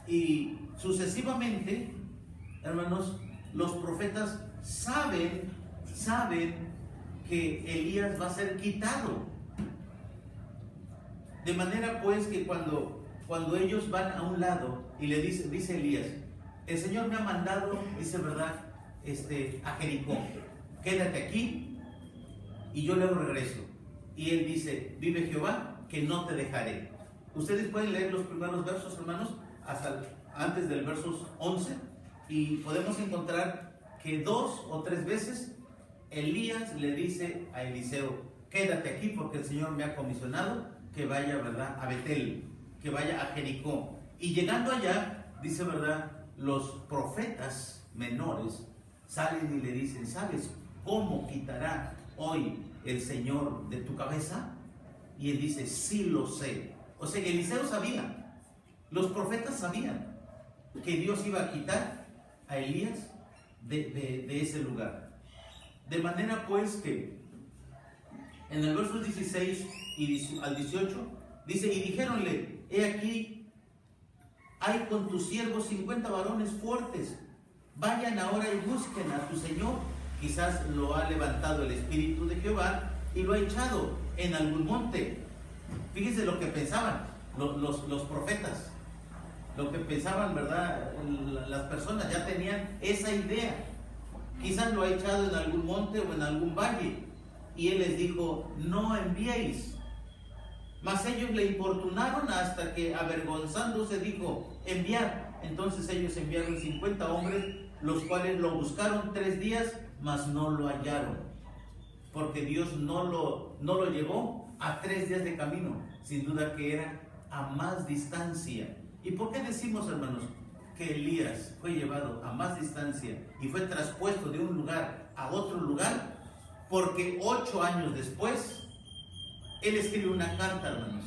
y sucesivamente, hermanos, los profetas saben que Elías va a ser quitado. De manera pues que cuando ellos van a un lado y le dice Elías: el Señor me ha mandado, dice, ¿verdad?, a Jericó, quédate aquí y yo luego regreso. Y él dice: vive Jehová, que no te dejaré. Ustedes pueden leer los primeros versos, hermanos, hasta antes del verso 11, y podemos encontrar que 2 o 3 veces Elías le dice a Eliseo: quédate aquí porque el Señor me ha comisionado que vaya, ¿verdad?, a Betel, que vaya a Jericó. Y llegando allá, dice, ¿verdad?, los profetas menores salen y le dicen: ¿sabes cómo quitará hoy el Señor de tu cabeza? Y él dice: sí lo sé. O sea, Eliseo sabía, los profetas sabían que Dios iba a quitar a Elías de ese lugar. De manera pues que en el verso 16 al 18 dice: y dijéronle: he aquí, hay con tus siervos 50 varones fuertes, vayan ahora y busquen a tu Señor. Quizás lo ha levantado el Espíritu de Jehová y lo ha echado en algún monte. Fíjense lo que pensaban los profetas, lo que pensaban, ¿verdad?, las personas ya tenían esa idea. Quizás lo ha echado en algún monte o en algún valle. Y él les dijo: no enviéis. Mas ellos le importunaron hasta que, avergonzándose, dijo: enviad. Entonces ellos enviaron 50 hombres, los cuales lo buscaron 3 días, mas no lo hallaron, porque Dios no lo llevó a 3 días de camino, sin duda que era a más distancia. ¿Y por qué decimos, hermanos, que Elías fue llevado a más distancia y fue traspuesto de un lugar a otro lugar? Porque 8 años después, él escribe una carta, hermanos,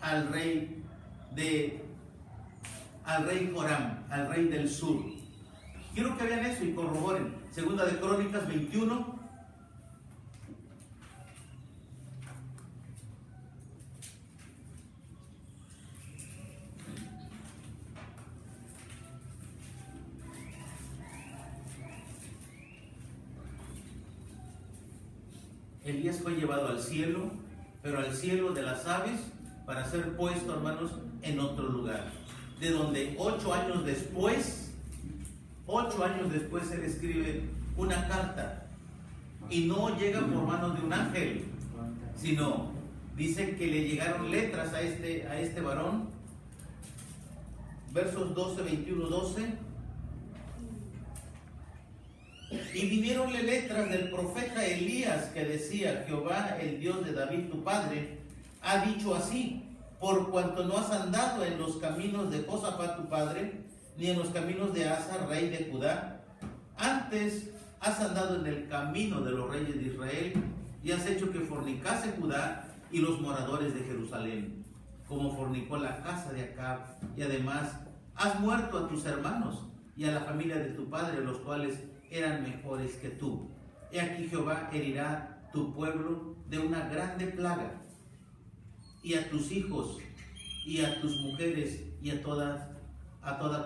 al rey Joram, al rey del sur. Quiero que vean eso y corroboren. Segunda de Crónicas 21. Elías fue llevado al cielo, pero al cielo de las aves, para ser puesto, hermanos, en otro lugar. De donde 8 años después, él escribe una carta. Y no llega por manos de un ángel, sino dice que le llegaron letras a este varón. Versos 12, 21, 12. Y vinieronle letras del profeta Elías, que decía: Jehová, el Dios de David tu padre, ha dicho así: por cuanto no has andado en los caminos de Josafat tu padre, ni en los caminos de Asa, rey de Judá, antes has andado en el camino de los reyes de Israel, y has hecho que fornicase Judá y los moradores de Jerusalén, como fornicó la casa de Acab, y además has muerto a tus hermanos y a la familia de tu padre, los cuales eran mejores que tú. He aquí Jehová herirá tu pueblo de una grande plaga, y a tus hijos y a tus mujeres y a toda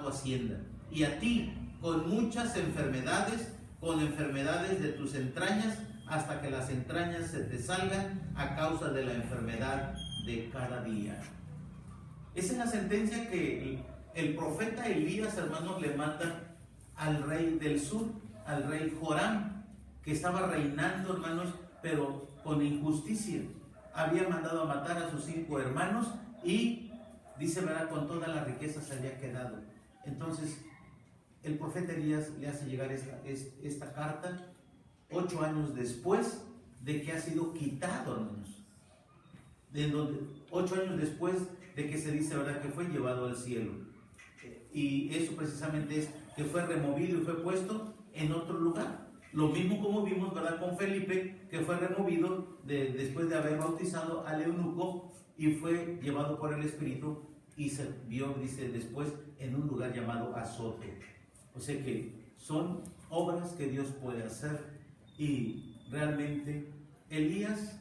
tu hacienda, y a ti con muchas enfermedades, con enfermedades de tus entrañas, hasta que las entrañas se te salgan a causa de la enfermedad de cada día. Esa es la sentencia que el profeta Elías, hermanos, le manda al rey del sur, al rey Joram, que estaba reinando, hermanos, pero con injusticia. Había mandado a matar a sus 5 hermanos y, dice, ¿verdad?, con toda la riqueza se había quedado. Entonces, el profeta Elías le hace llegar esta carta 8 años después de que ha sido quitado, hermanos. 8 años después de que se dice, ¿verdad?, que fue llevado al cielo. Y eso precisamente es que fue removido y fue puesto en otro lugar. Lo mismo como vimos, ¿verdad?, con Felipe, que fue removido después de haber bautizado al eunuco y fue llevado por el Espíritu y se vio, dice, después en un lugar llamado Azote. O sea que son obras que Dios puede hacer, y realmente Elías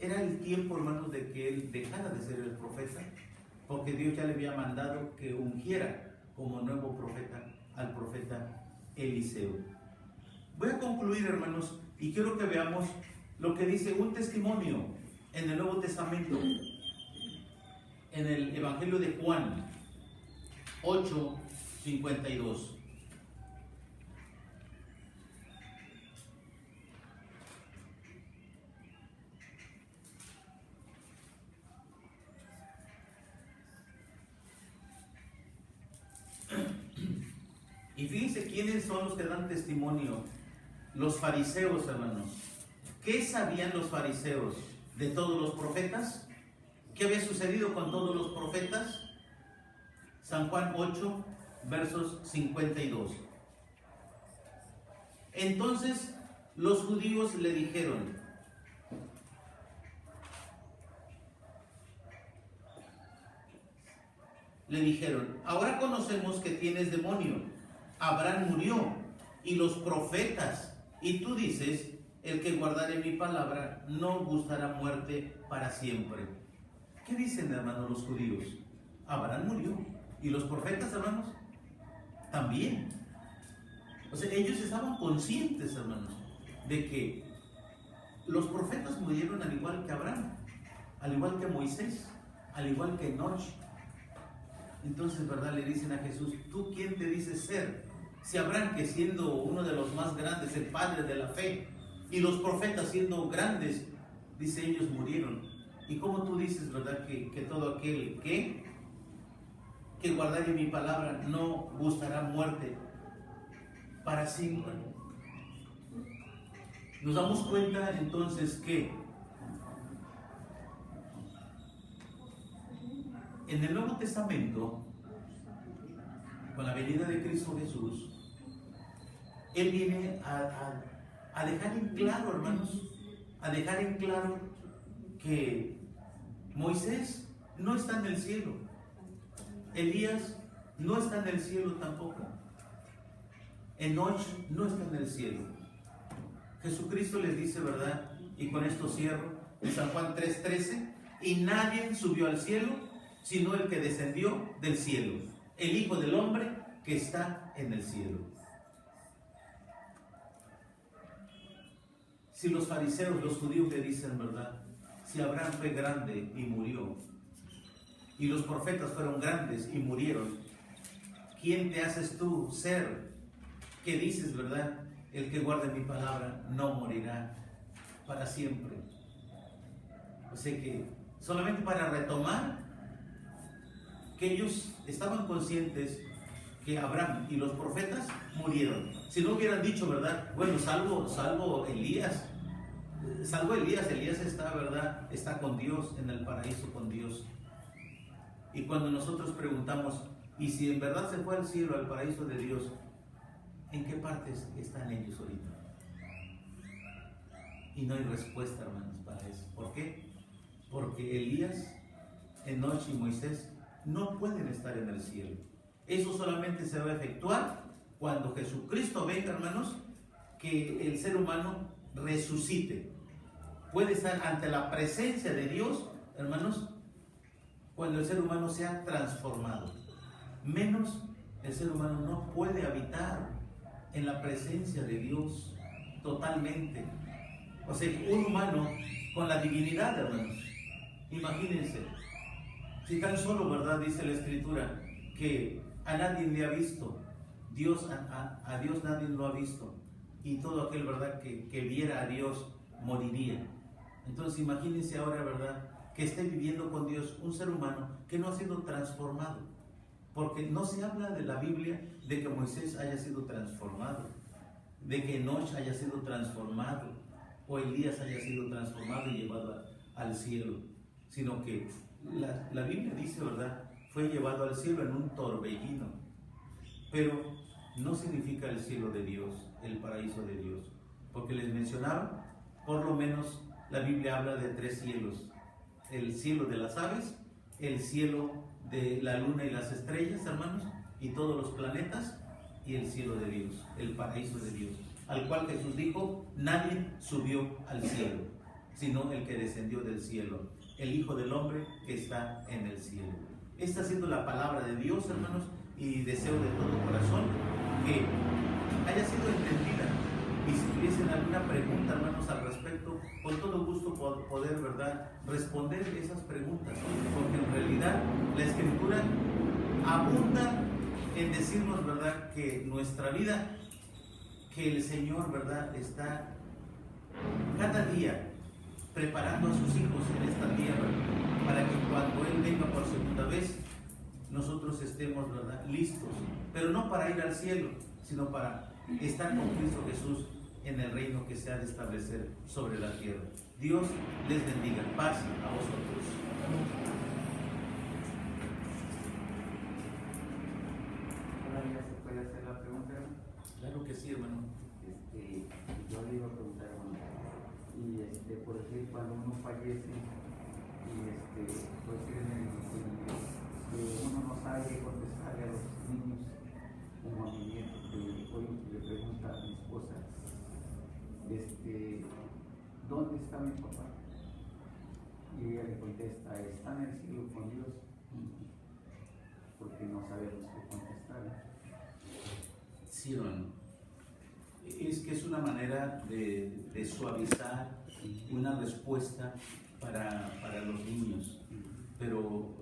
era el tiempo, hermanos, de que él dejara de ser el profeta, porque Dios ya le había mandado que ungiera como nuevo profeta al profeta Eliseo. Voy a concluir, hermanos, y quiero que veamos lo que dice un testimonio en el Nuevo Testamento, en el Evangelio de Juan 8:52. Y fíjense quiénes son los que dan testimonio. Los fariseos, hermanos. ¿Qué sabían los fariseos de todos los profetas? ¿Qué había sucedido con todos los profetas? San Juan 8, versos 52. Entonces los judíos le dijeron: ahora conocemos que tienes demonio. Abraham murió y los profetas, y tú dices: el que guardare mi palabra no gustará muerte para siempre. ¿Qué dicen, hermanos, los judíos? Abraham murió y los profetas, hermanos, también. O sea, ellos estaban conscientes, hermanos, de que los profetas murieron al igual que Abraham, al igual que Moisés, al igual que Enoch. Entonces, ¿verdad?, le dicen a Jesús: ¿tú quién te dices ser? Si Abraham, que siendo uno de los más grandes, el padre de la fe, y los profetas siendo grandes, dice, ellos murieron. ¿Y cómo tú dices, verdad, que todo aquel que que guardare mi palabra no gustará muerte para siempre. Nos damos cuenta entonces que en el Nuevo Testamento, con la venida de Cristo Jesús, Él viene a dejar en claro, hermanos, a dejar en claro que Moisés no está en el cielo, Elías no está en el cielo tampoco, Enoch no está en el cielo. Jesucristo les dice, ¿verdad? Y con esto cierro, en San Juan 3:13, y nadie subió al cielo, sino el que descendió del cielo, el Hijo del Hombre que está en el cielo. Si los fariseos, los judíos le dicen, ¿verdad? Si Abraham fue grande y murió, y los profetas fueron grandes y murieron, ¿quién te haces tú ser? ¿Qué dices, verdad? El que guarde mi palabra no morirá para siempre. O sea que, solamente para retomar, que ellos estaban conscientes que Abraham y los profetas murieron. Si no hubieran dicho, ¿verdad? Bueno, salvo Elías. Salvo Elías está, ¿verdad? Está con Dios, en el paraíso con Dios. Y cuando nosotros preguntamos, ¿y si en verdad se fue al cielo, al paraíso de Dios? ¿En qué partes están ellos ahorita? Y no hay respuesta, hermanos, para eso. ¿Por qué? Porque Elías, Enoch y Moisés no pueden estar en el cielo. Eso solamente se va a efectuar cuando Jesucristo venga, hermanos, que el ser humano resucite. Puede estar ante la presencia de Dios, hermanos, cuando el ser humano sea transformado. Menos el ser humano no puede habitar en la presencia de Dios totalmente. O sea, un humano con la divinidad, hermanos. Imagínense, si tan solo, ¿verdad? Dice la Escritura que a nadie le ha visto, Dios, a Dios nadie lo ha visto, y todo aquel, ¿verdad?, que viera a Dios moriría. Entonces imagínense ahora, ¿verdad?, que esté viviendo con Dios un ser humano que no ha sido transformado, porque no se habla de la Biblia de que Moisés haya sido transformado, de que Enoch haya sido transformado, o Elías haya sido transformado y llevado al cielo, sino que la Biblia dice, ¿verdad?, fue llevado al cielo en un torbellino, pero no significa el cielo de Dios, el paraíso de Dios, porque les mencionaba, por lo menos la Biblia habla de 3 cielos: el cielo de las aves, el cielo de la luna y las estrellas, hermanos, y todos los planetas, y el cielo de Dios, el paraíso de Dios, al cual Jesús dijo, nadie subió al cielo, sino el que descendió del cielo, el Hijo del Hombre que está en el cielo. Esta ha sido la palabra de Dios, hermanos, y deseo de todo corazón que haya sido entendida. Y si tuviesen alguna pregunta, hermanos, al respecto, con todo gusto poder, ¿verdad?, responder esas preguntas, porque en realidad la Escritura abunda en decirnos, ¿verdad?, que nuestra vida, que el Señor, ¿verdad?, está cada día preparando a sus hijos en esta tierra para que cuando Él venga por segunda vez, nosotros estemos, ¿verdad?, listos, pero no para ir al cielo, sino para estar con Cristo Jesús en el reino que se ha de establecer sobre la tierra. Dios les bendiga. Paz a vosotros. ¿Todavía se puede hacer la pregunta? Claro que sí, hermano. Yo le iba a preguntar, hermano, y por decir, cuando uno fallece, y pues uno no sabe qué contestarle a los niños, como a mi nieto, que hoy le pregunta a mi esposa, ¿dónde está mi papá? Y ella le contesta, está en el cielo con Dios, porque no sabemos qué contestar. Sí, hermano. Es que es una manera de suavizar una respuesta para los niños, pero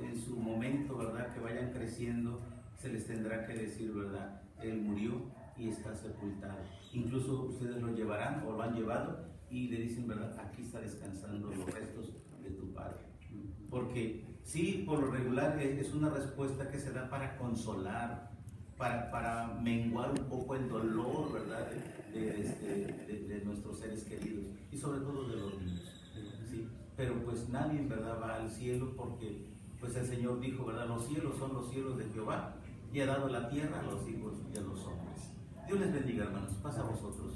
en su momento, ¿verdad?, que vayan creciendo, se les tendrá que decir, ¿verdad?, Él murió y está sepultado. Incluso ustedes lo llevarán o lo han llevado y le dicen, ¿verdad?, aquí está descansando los restos de tu padre. Porque Sí, por lo regular es una respuesta que se da para consolar, para menguar un poco el dolor, ¿verdad? De nuestros seres queridos y sobre todo de los niños. ¿Sí? Pero pues nadie en verdad va al cielo porque pues el Señor dijo, ¿verdad? Los cielos son los cielos de Jehová y ha dado la tierra a los hijos y a los hombres. Dios les bendiga, hermanos. Pasa a vosotros.